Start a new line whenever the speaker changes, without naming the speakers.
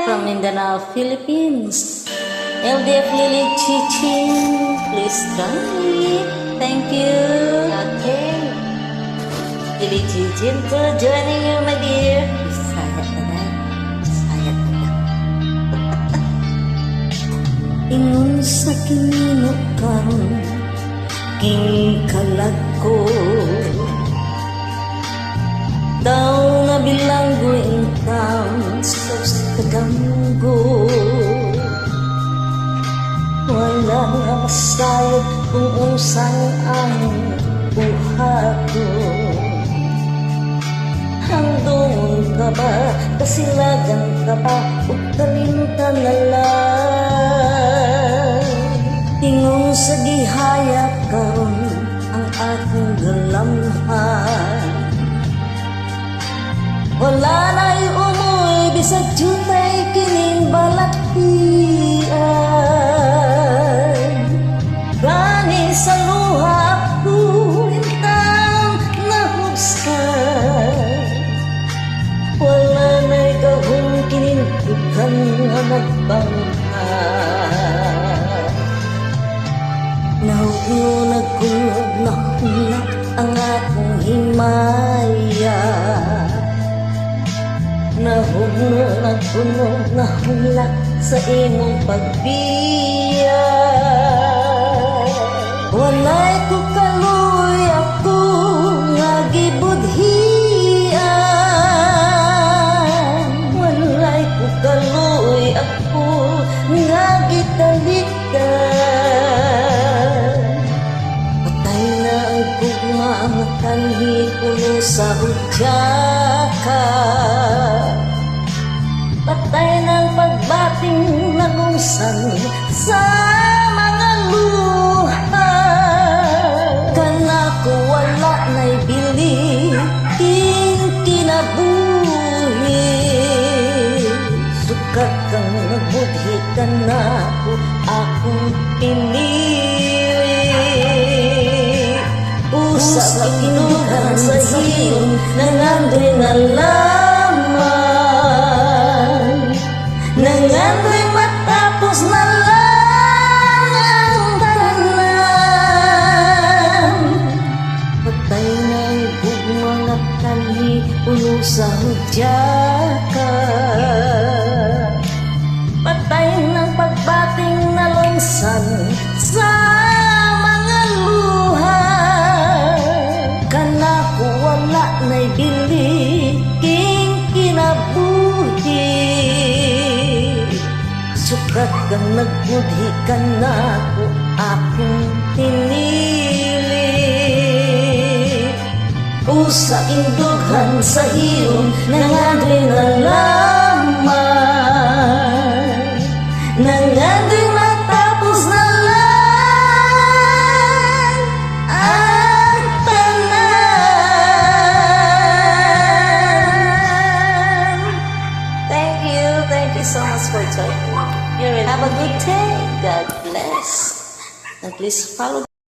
from Mindanao, Philippines. LDF Lily Chichin, please try. Thank you. Okay. Lily Chichin for joining you, my dear. Bisaya na. Bisaya na. Ingon sa kinino karon, king kalag ko. Daw na bilanggo in town, sa kaganggo. Wala nga masayod kung unsang ang buhato. Handong ka ba, kasilagan ka ba, o kalimutan na lang. Tingong sa gihayap karon ang aking galamhan. Wala na'y umuwi, bisag jutay kining balaktian. Gani sa luha ako, intang nahugsan. Wala na'y gahong kinintukan nga nagbanghan. Nahugno nagkulog na hulak ang akong himaya. Nahugno nagkulog na hulak sa imong pagbiya. Walay ko kaluy ako nga gibudhian. Walay ko kaluy ako nga gitalikan. Patay na ang gugma ang kanhi puno sa hudyaka. Patay ng pagbating nalungsan sa mga luha. Kana ko wala na'y bili, king kinabuhi. Sukat kang nagbudhi ka na ko akong pinili. Usap inugan sa hilong nangandoy na laman. Nangandoy matapos na lang ang tanan. Patay na'y bugmang at kanhi puno sa hudyaka. Patay ng pagbating na lungsan sa mga luha. Kana ko wala na'y bili, king kinabuhi. Sukat kang nagbudhi ka na ko akong pinili. Usa indughan sa hilong nangandoy na laman. Nangandoy matapos na lang ang tanan. Thank you so much for joining. Have a good day. God bless. And please follow